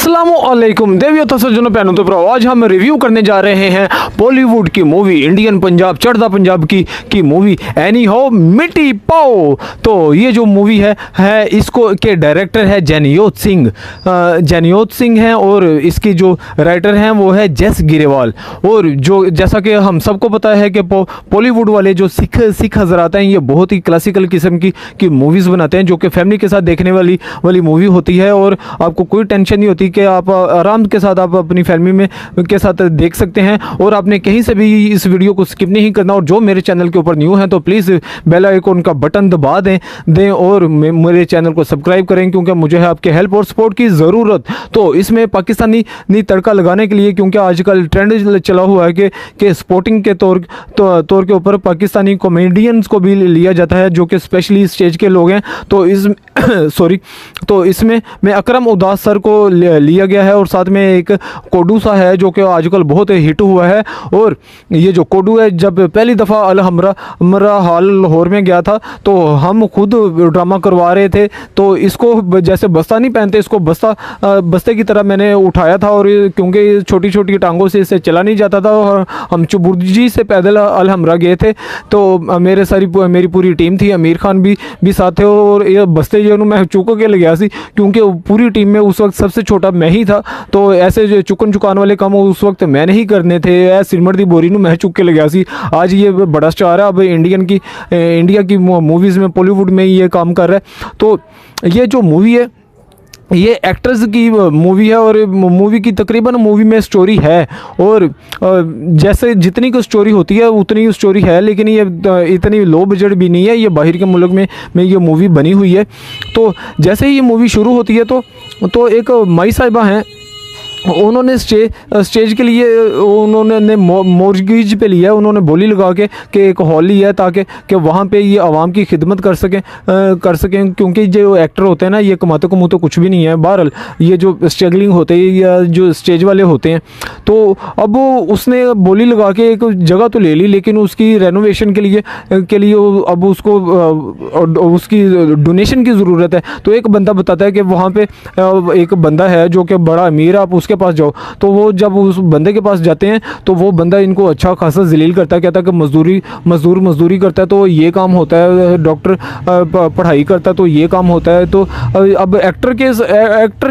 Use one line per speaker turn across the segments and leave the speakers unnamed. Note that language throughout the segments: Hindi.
अस्सलामुअलैकुम देवियों तो सज्जनों पैनों तो आज हम रिव्यू करने जा रहे हैं बॉलीवुड की मूवी इंडियन पंजाब चढ़दा पंजाब की मूवी एनी हो मिट्टी पाओ। तो ये जो मूवी है इसको के डायरेक्टर है जैनियोत सिंह हैं और इसकी जो राइटर हैं वो है जेस गिरेवाल। और जो जैसा कि हम सबको पता है कि बॉलीवुड वाले जो सिख हजरात हैं ये बहुत ही क्लासिकल किस्म की मूवीज़ बनाते हैं जो कि फैमिली के साथ देखने वाली मूवी होती है और आपको कोई टेंशन नहीं होती कि आप आराम के साथ आप अपनी फैमिली में के साथ देख सकते हैं। और आपने कहीं से भी इस वीडियो को स्किप नहीं करना। और जो मेरे चैनल के ऊपर न्यू हैं तो प्लीज़ बेल आइकन का बटन दबा दें और मेरे चैनल को सब्सक्राइब करें क्योंकि मुझे है आपके हेल्प और सपोर्ट की ज़रूरत। तो इसमें पाकिस्तानी तड़का लगाने के लिए क्योंकि आजकल ट्रेंड चला हुआ है कि स्पोर्टिंग के तौर के ऊपर पाकिस्तानी कॉमेडियंस को भी लिया जाता है जो कि स्पेशली स्टेज के लोग हैं। तो इस तो इसमें मैं अकरम उदास सर को लिया गया है और साथ में एक कोडू सा है जो कि आजकल बहुत हिट हुआ है। और ये जो कोडू है जब पहली दफ़ा अल हमरा हॉल लाहौर में गया था तो हम खुद ड्रामा करवा रहे थे तो इसको जैसे बस्ता नहीं पहनते इसको बस्ते की तरह मैंने उठाया था। और क्योंकि छोटी छोटी टांगों से इससे चला नहीं जाता था और हम चुबुर्जी से पैदल अल हमरा गए थे तो मेरी पूरी टीम थी, अमीर खान भी साथ थे। और ये बस्ते जो मैं चुक के ले गया सी क्योंकि पूरी टीम में उस वक्त सबसे छोटा मैं ही था। तो ऐसे जो चुकान वाले काम उस वक्त मैंने ही करने थे। सिरमट दी बोरी मैं चुक के ले गया सी। आज ये बड़ा स्टार है, अब इंडिया की मूवीज़ में बॉलीवुड में ये काम कर रहा है। तो ये जो मूवी है ये एक्टर्स की मूवी है और मूवी की तकरीबन मूवी में स्टोरी है और जैसे जितनी की स्टोरी होती है उतनी स्टोरी है लेकिन ये इतनी लो बजट भी नहीं है। ये बाहर के मुल्क में ये मूवी बनी हुई है। तो जैसे ही ये मूवी शुरू होती है तो एक माई साहिबा हैं, उन्होंने स्टेज के लिए उन्होंने मॉर्गेज पे लिया है। उन्होंने बोली लगा के कि एक हॉल लिया है ताकि वहाँ पे ये आवाम की खिदमत कर सकें क्योंकि जो एक्टर होते हैं ना ये कमाते कुछ भी नहीं है। बहरहाल ये जो स्ट्रगलिंग होते हैं या जो स्टेज वाले होते हैं तो अब उसने बोली लगा के एक जगह तो ले ली लेकिन उसकी रेनोवेशन के लिए अब उसको उसकी डोनेशन की ज़रूरत है। तो एक बंदा बताता है कि वहाँ पे एक बंदा है जो कि बड़ा अमीर है, आप उसके पास जाओ। तो वो जब उस बंदे के पास जाते हैं तो वो बंदा इनको अच्छा खासा जलील करता है, कहता है कि मजदूरी करता है तो ये काम होता है, डॉक्टर पढ़ाई करता है तो ये काम होता है। तो अब एक्टर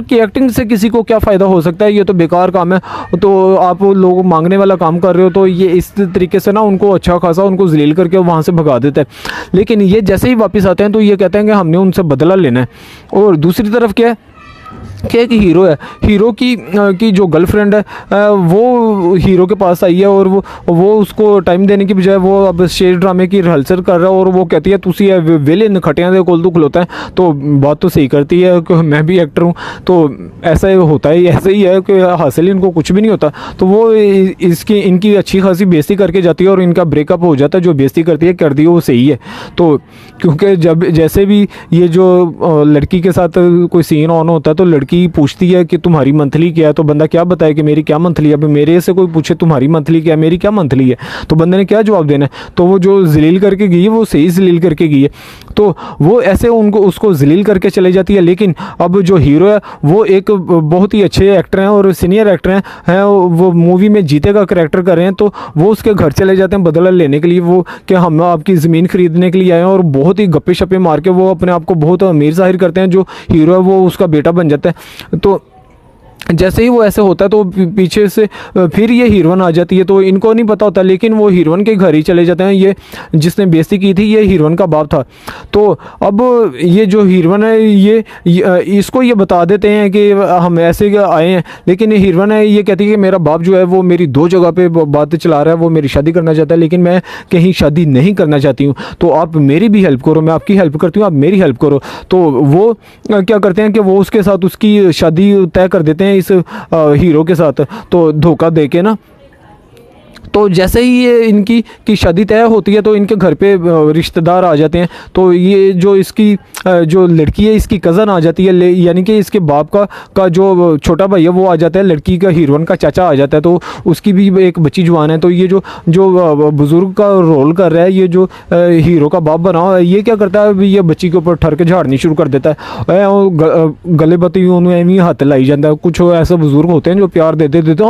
की एक्टिंग से किसी को क्या फ़ायदा हो सकता है, ये तो बेकार काम है। तो आप लोग मांगने वाला काम कर रहे हो तो ये इस तरीके से ना उनको अच्छा खासा उनको जलील करके वहाँ से भगा देता है। लेकिन ये जैसे ही वापस आते हैं तो ये कहते हैं कि हमने उनसे बदला लेना है। और दूसरी तरफ क्या है कि एक हीरो है, हीरो की जो गर्लफ्रेंड है वो हीरो के पास आई है और वो उसको टाइम देने की बजाय वो अब स्टेज ड्रामे की रिहर्सल कर रहा है। और वो कहती है तुसी वेले नखटियां दे कोल तो खलोता है। तो बात तो सही करती है कि मैं भी एक्टर हूँ। तो ऐसा होता है, ऐसे ही है कि हासिल इनको कुछ भी नहीं होता। तो वो इनकी अच्छी खासी बेइज्जती करके जाती है और इनका ब्रेकअप हो जाता है। जो बेइज्जती करती है कर दी वो सही है। तो क्योंकि जब जैसे भी ये जो लड़की के साथ कोई सीन ऑन होता है तो लड़की पूछती है कि तुम्हारी मंथली क्या है। तो बंदा क्या बताए कि मेरी क्या मंथली है। अब मेरे से कोई पूछे तुम्हारी मंथली क्या है, मेरी क्या मंथली है, तो बंदे ने क्या जवाब देना है। तो वो जो जलील करके गई है वो सही जलील करके गई है। तो वो ऐसे उसको जलील करके चले जाती है। लेकिन अब जो हीरो है वो एक बहुत ही अच्छे एक्टर हैं और सीनियर एक्टर हैं वो मूवी में जीते का करैक्टर कर रहे हैं। तो वो उसके घर चले जाते हैं बदला लेने के लिए, वो कि हम आपकी ज़मीन खरीदने के लिए आए हैं। और बहुत ही गप्पे शप्पे मार के वो अपने आप को बहुत अमीर जाहिर करते हैं। जो हीरो है वो उसका बेटा बन जाता है। तो जैसे ही वो ऐसे होता है तो पीछे से फिर ये हीरोइन आ जाती है। तो इनको नहीं पता होता लेकिन वो हीरोइन के घर ही चले जाते हैं। ये जिसने बेइज्जती की थी ये हीरोइन का बाप था। तो अब ये जो हीरोइन है ये इसको ये बता देते हैं कि हम ऐसे आए हैं। लेकिन ये हीरोइन है ये कहती है कि मेरा बाप जो है वो मेरी 2 जगह पे बात चला रहा है, वो मेरी शादी करना चाहता है लेकिन मैं कहीं शादी नहीं करना चाहती हूँ। तो आप मेरी भी हेल्प करो, मैं आपकी हेल्प करती हूँ, आप मेरी हेल्प करो। तो वो क्या करते हैं कि वो उसके साथ उसकी शादी तय कर देते हैं इस हीरो के साथ। तो धोखा दे के ना तो जैसे ही ये इनकी की शादी तय होती है तो इनके घर पे रिश्तेदार आ जाते हैं। तो ये जो इसकी जो लड़की है इसकी कज़न आ जाती है, यानी कि इसके बाप का जो छोटा भाई है वो आ जाता है, लड़की का हीरोइन का चाचा आ जाता है। तो उसकी भी एक बच्ची जवान है। तो ये जो बुज़ुर्ग का रोल कर रहा है, ये जो हीरो का बाप बना हुआ है, ये क्या करता है, ये बच्ची के ऊपर ठर के झाड़नी शुरू कर देता है। गले बत्ती उन्हें एवं हाथ लाई जाता है। कुछ ऐसे बुज़ुर्ग होते हैं जो प्यार देते देते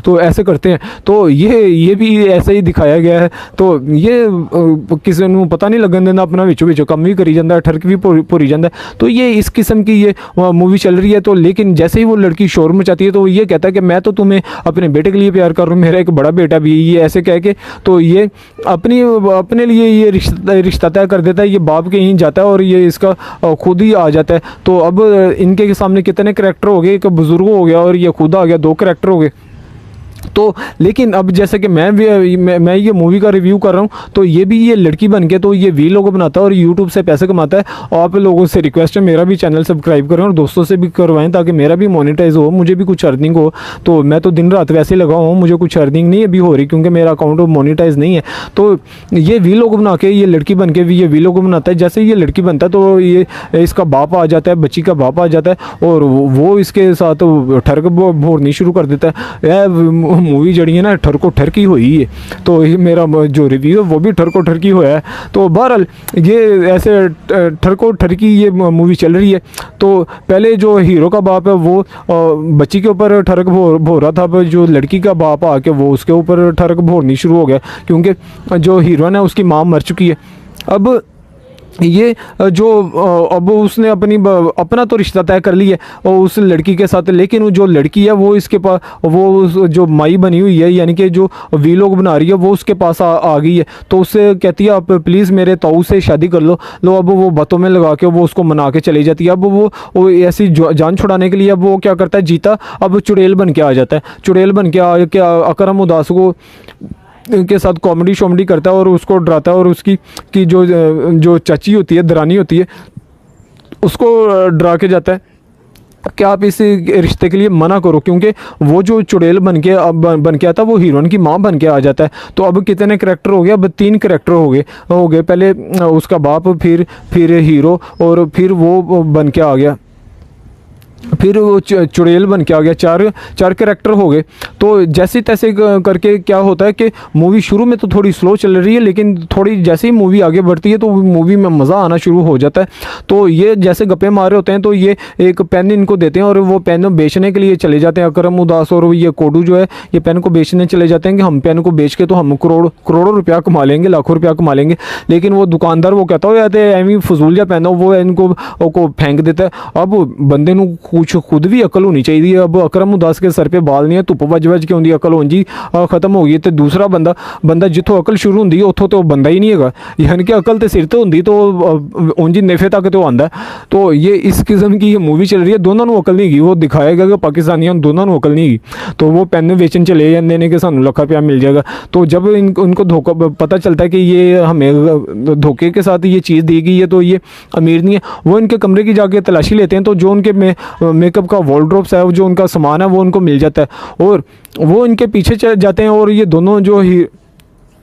तो ऐसे करते हैं। तो ये भी ऐसे ही दिखाया गया है। तो ये किसी को पता नहीं लगन देना, अपना विचो विचो कम भी करी जाता है, ठरक भी पूरी जाता है। तो ये इस किस्म की ये मूवी चल रही है। तो लेकिन जैसे ही वो लड़की शोर मचाती है तो ये कहता है कि मैं तो तुम्हें अपने बेटे के लिए प्यार कर रहा हूँ, मेरा एक बड़ा बेटा भी, ये ऐसे कह के तो ये अपने लिए ये रिश्ता तय कर देता है। ये बाप के यहीं जाता है और ये इसका खुद ही आ जाता है। तो अब इनके सामने कितने करैक्टर हो गए, एक बुजुर्ग हो गया और ये खुद आ गया, 2 करैक्टर हो गए। तो लेकिन अब जैसे कि मैं ये मूवी का रिव्यू कर रहा हूँ, तो ये लड़की बन के तो ये वीलॉग बनाता है और यूट्यूब से पैसे कमाता है। और आप लोगों से रिक्वेस्ट है, मेरा भी चैनल सब्सक्राइब करें और दोस्तों से भी करवाएं ताकि मेरा भी मोनेटाइज हो, मुझे भी कुछ अर्निंग हो। तो मैं तो दिन रात वैसे ही लगा हूँ, मुझे कुछ अर्निंग नहीं अभी हो रही क्योंकि मेरा अकाउंट मोनेटाइज नहीं है। तो ये वीलॉग बना के ये लड़की बन के ये वीलॉग बनाता है। जैसे ये लड़की बनता है तो ये इसका बाप आ जाता है, बच्ची का बाप आ जाता है और वो इसके साथ ठरक भोरनी शुरू कर देता है। मूवी जड़ी है ना ठरको ठरकी हुई है। तो ये मेरा जो रिव्यू है वो भी ठरको ठरकी हुआ है। तो बहरहाल ये ऐसे ठरको ठरकी ये मूवी चल रही है। तो पहले जो हीरो का बाप है वो बच्ची के ऊपर ठरक भोर रहा था। अब जो लड़की का बाप आके वो उसके ऊपर ठरक भोरनी शुरू हो गया क्योंकि जो हीरोइन है उसकी माँ मर चुकी है। अब ये जो अब उसने अपना तो रिश्ता तय कर लिया है उस लड़की के साथ, लेकिन जो लड़की है वो इसके पास वो जो माई बनी हुई है यानी कि जो वीलॉग बना रही है वो उसके पास आ गई है। तो उससे कहती है आप प्लीज़ मेरे ताऊ से शादी कर लो। अब वो बातों में लगा के वो उसको मना के चली जाती है। अब वो ऐसी जान छुड़ाने के लिए अब वो क्या करता है, जीता अब चुड़ैल बन के आ जाता है। चुड़ैल बन के आके अकरम उदास को के साथ कॉमेडी शॉमेडी करता है और उसको डराता है और उसकी जो चाची होती है, दरानी होती है, उसको डरा के जाता है कि आप इस रिश्ते के लिए मना करो क्योंकि वो जो चुड़ैल बन के आता वो हीरोइन की माँ बन के आ जाता है। तो अब कितने करैक्टर हो गए, अब 3 करैक्टर हो गए। पहले उसका बाप, फिर हीरो और फिर वो बन के आ गया, फिर वो चुड़ैल बन के आ गया। 4 करैक्टर हो गए। तो जैसे तैसे करके क्या होता है कि मूवी शुरू में तो थोड़ी स्लो चल रही है लेकिन थोड़ी जैसे ही मूवी आगे बढ़ती है तो मूवी में मज़ा आना शुरू हो जाता है। तो ये जैसे गप्पे मार रहे होते हैं तो ये एक पेन इनको देते हैं और वो पेन बेचने के लिए चले जाते हैं। अकरम उदास और ये कोडू जो है ये पेन को बेचने चले जाते हैं कि हम पेन को बेच के तो हम करोड़ों रुपया कमा लेंगे, लाखों रुपया कमा लेंगे। लेकिन वो दुकानदार वो कहता हो जाते एवं फजूल या पेन हो वो इनको फेंक देता है। अब बंदे को कुछ खुद भी अकल होनी चाहिए। अब अकरम उदास के सर पे बाल नहीं है, धुप वज के होंगी अकल होंगी खत्म हो गई। तो दूसरा बंदा जिथों अकल शुरू होंगी उतों तो बंदा ही नहीं है, यानी कि अकल तो सिर तो होंगी तो उंजी नेफे तक तो आंदा। तो ये इस किस्म की मूवी चल रही है। दोनों को अकल नहीं गई, वो दिखाएगा कि पाकिस्तानियों दोनों को अकल नहीं गई। तो वो पेन बेचन चले जाते हैं कि सानू लाख रुपया मिल जाएगा। तो जब उनको धोखा पता चलता है कि ये हमें धोखे के साथ ये चीज़ दी गई है तो ये अमीर नहीं है, वो इनके कमरे की जाके तलाशी लेते हैं। तो जो उनके मेकअप का वॉलड्रॉप्स है, जो उनका सामान है वो उनको मिल जाता है और वो इनके पीछे चल जाते हैं। और ये दोनों जो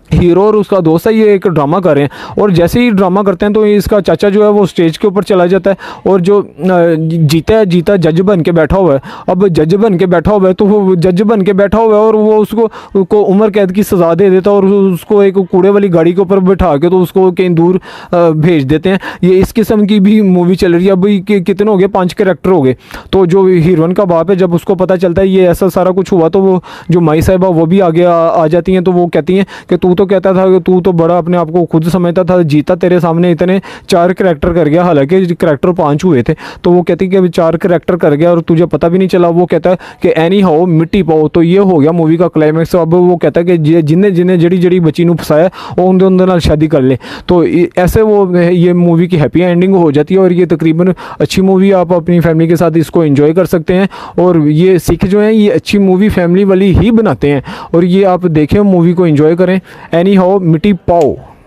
हीरो और उसका दोस्त है ये एक ड्रामा कर रहे हैं और जैसे ही ड्रामा करते हैं तो इसका चाचा जो है वो स्टेज के ऊपर चला जाता है और जो जीता जज बन के बैठा हुआ है। अब जज बन के बैठा हुआ है तो वो जज बन के बैठा हुआ है और वो उसको उम्र कैद की सज़ा दे देता है और उसको एक कूड़े वाली गाड़ी के ऊपर बैठा के तो उसको कहीं दूर भेज देते हैं। ये इस किस्म की भी मूवी चल रही है। अब कितने हो गए, 5 करैक्टर हो गए। तो जो हीरोइन का बाप है जब उसको पता चलता है ये ऐसा सारा कुछ हुआ तो वो जो माई साहिबा वो भी आगे आ जाती हैं। तो वो कहती हैं कि तू तो कहता था कि तू तो बड़ा अपने आप को खुद समझता था, जीता तेरे सामने इतने 4 करैक्टर कर गया, हालांकि करैक्टर 5 हुए थे। तो वो कहती कि अभी 4 करैक्टर कर गया और तुझे पता भी नहीं चला। वो कहता है कि एनी हाउ मिट्टी पाओ। तो ये हो गया मूवी का क्लाइमैक्स। अब वो कहता है कि जिन्हें जड़ी बच्ची को फसाया वो उनके शादी कर ले। तो ऐसे वो ये मूवी की हैप्पी एंडिंग हो जाती है और ये तकरीबन अच्छी मूवी, आप अपनी फैमिली के साथ इसको एंजॉय कर सकते हैं। और ये सिख जो हैं ये अच्छी मूवी फैमिली वाली ही बनाते हैं और ये आप देखें, मूवी को एंजॉय करें। एनी हाउ मिट्टी पाओ।